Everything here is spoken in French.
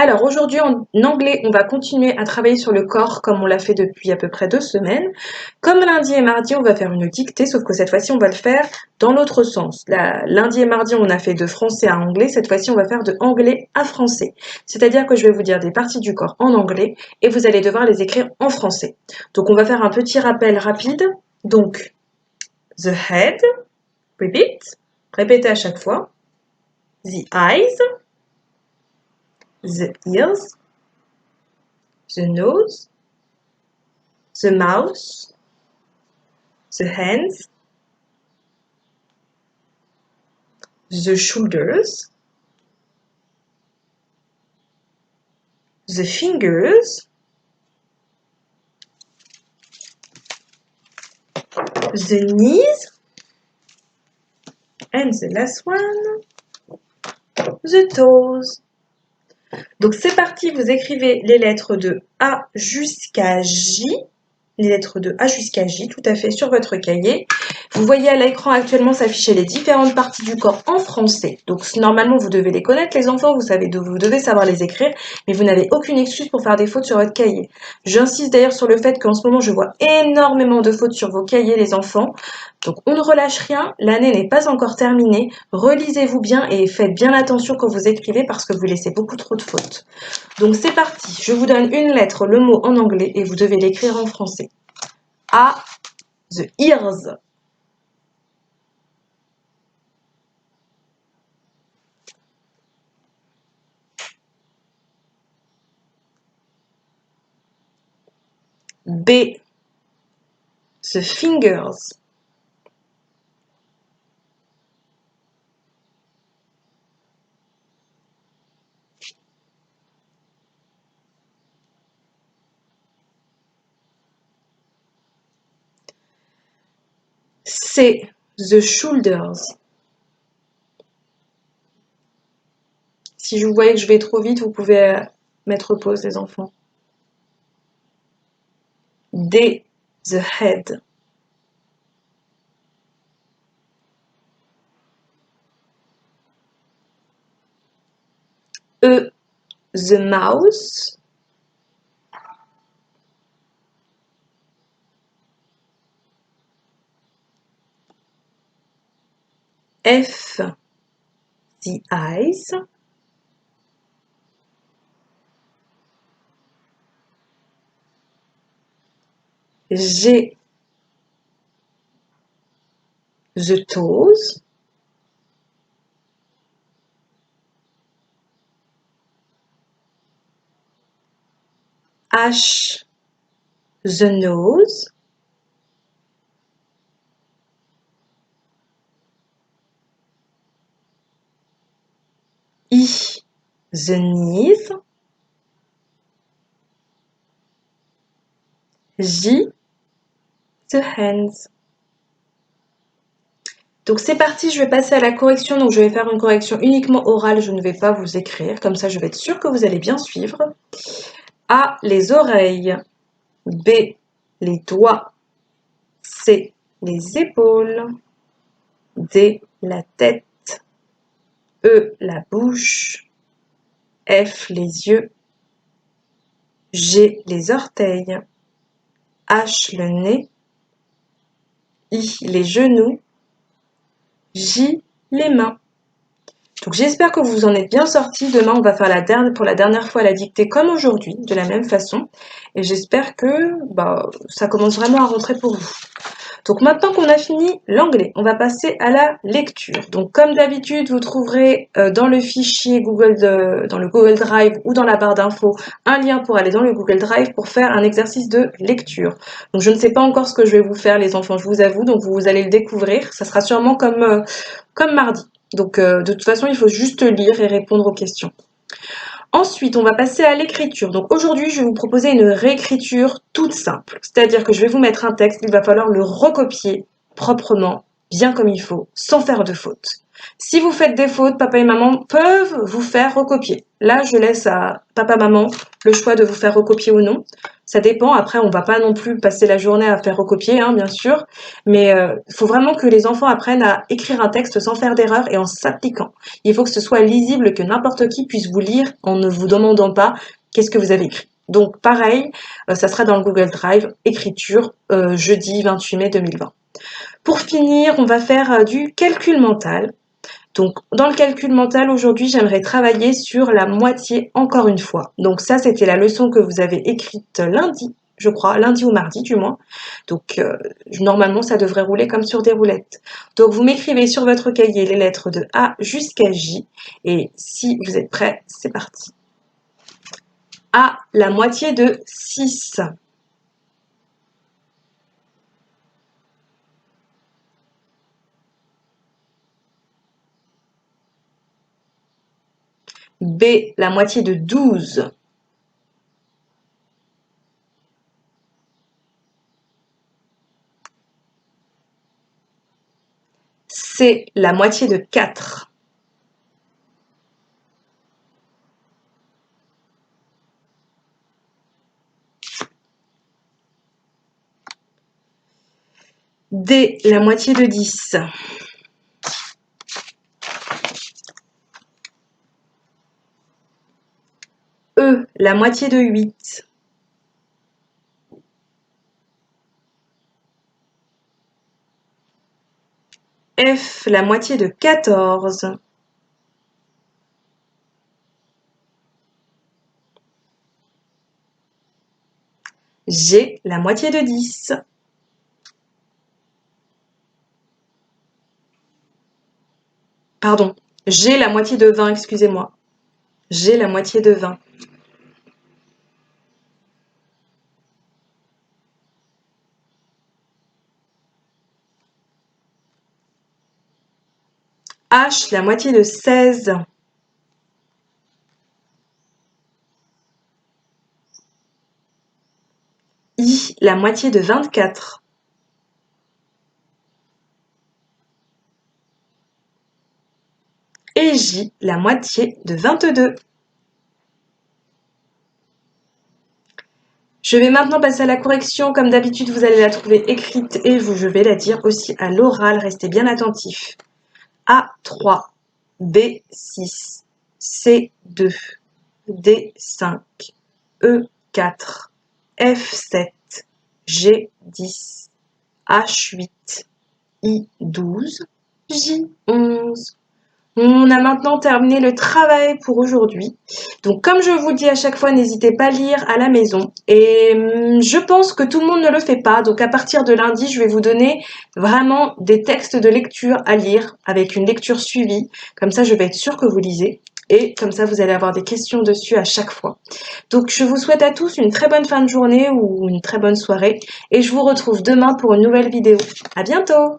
Alors aujourd'hui en anglais, on va continuer à travailler sur le corps comme on l'a fait depuis à peu près 2 semaines. Comme lundi et mardi, on va faire une dictée, sauf que cette fois-ci, on va le faire dans l'autre sens. Lundi et mardi, on a fait de français à anglais. Cette fois-ci, on va faire de anglais à français. C'est-à-dire que je vais vous dire des parties du corps en anglais et vous allez devoir les écrire en français. Donc on va faire un petit rappel rapide. Donc, the head, repeat, répétez à chaque fois. The eyes, the ears, the nose, the mouth, the hands, the shoulders, the fingers, the knees, and the last one, the toes. Donc c'est parti, vous écrivez les lettres de A jusqu'à J, les lettres de A jusqu'à J, tout à fait, sur votre cahier. Vous voyez à l'écran actuellement s'afficher les différentes parties du corps en français. Donc normalement, vous devez les connaître, les enfants, vous devez savoir les écrire, mais vous n'avez aucune excuse pour faire des fautes sur votre cahier. J'insiste d'ailleurs sur le fait qu'en ce moment, je vois énormément de fautes sur vos cahiers, les enfants. Donc on ne relâche rien, l'année n'est pas encore terminée. Relisez-vous bien et faites bien attention quand vous écrivez parce que vous laissez beaucoup trop de fautes. Donc c'est parti, je vous donne une lettre, le mot en anglais et vous devez l'écrire en français. A, the ears. B, the fingers. C, the shoulders. Si vous voyez que je vais trop vite, vous pouvez mettre pause, les enfants. D, the head. E, the mouth. F, the eyes. G, the toes. H, the nose. I, the knees. J, the hands. Donc c'est parti, je vais passer à la correction. Donc je vais faire une correction uniquement orale, je ne vais pas vous écrire. Comme ça, je vais être sûre que vous allez bien suivre. A, les oreilles. B, les doigts. C, les épaules. D, la tête. E, la bouche. F, les yeux. G, les orteils. H, le nez. I, les genoux. J, les mains. Donc j'espère que vous en êtes bien sortis. Demain, on va faire pour la dernière fois la dictée comme aujourd'hui, de la même façon. Et j'espère que ça commence vraiment à rentrer pour vous. Donc maintenant qu'on a fini l'anglais, on va passer à la lecture. Donc comme d'habitude, vous trouverez dans le fichier dans le Google Drive ou dans la barre d'infos un lien pour aller dans le Google Drive pour faire un exercice de lecture. Donc je ne sais pas encore ce que je vais vous faire les enfants, je vous avoue, donc vous allez le découvrir. Ça sera sûrement comme mardi. Donc de toute façon, il faut juste lire et répondre aux questions. Ensuite, on va passer à l'écriture. Donc aujourd'hui, je vais vous proposer une réécriture toute simple. C'est-à-dire que je vais vous mettre un texte, il va falloir le recopier proprement, bien comme il faut, sans faire de faute. Si vous faites des fautes, papa et maman peuvent vous faire recopier. Là, je laisse à papa, maman le choix de vous faire recopier ou non. Ça dépend. Après, on va pas non plus passer la journée à faire recopier, hein, bien sûr. Mais il faut vraiment que les enfants apprennent à écrire un texte sans faire d'erreur et en s'appliquant. Il faut que ce soit lisible, que n'importe qui puisse vous lire en ne vous demandant pas qu'est-ce que vous avez écrit. Donc pareil, ça sera dans le Google Drive, écriture, jeudi 28 mai 2020. Pour finir, on va faire du calcul mental. Donc, dans le calcul mental, aujourd'hui, j'aimerais travailler sur la moitié encore une fois. Donc ça, c'était la leçon que vous avez écrite lundi, je crois, lundi ou mardi du moins. Donc, normalement, ça devrait rouler comme sur des roulettes. Donc, vous m'écrivez sur votre cahier les lettres de A jusqu'à J. Et si vous êtes prêts, c'est parti. A, la moitié de 6. B, la moitié de 12. C, la moitié de 4. D, la moitié de 10. E, la moitié de 8. F, la moitié de 14. G, la moitié de 10. Pardon, G, la moitié de 20, excusez-moi. G, la moitié de 20. H, la moitié de 16. I, la moitié de 24. Et J, la moitié de 22. Je vais maintenant passer à la correction. Comme d'habitude, vous allez la trouver écrite et je vais la dire aussi à l'oral. Restez bien attentifs. A3, B6, C2, D5, E4, F7, G10, H8, I12, J11. On a maintenant terminé le travail pour aujourd'hui. Donc, comme je vous dis à chaque fois, n'hésitez pas à lire à la maison. Et je pense que tout le monde ne le fait pas. Donc, à partir de lundi, je vais vous donner vraiment des textes de lecture à lire avec une lecture suivie. Comme ça, je vais être sûre que vous lisez. Et comme ça, vous allez avoir des questions dessus à chaque fois. Donc, je vous souhaite à tous une très bonne fin de journée ou une très bonne soirée. Et je vous retrouve demain pour une nouvelle vidéo. À bientôt!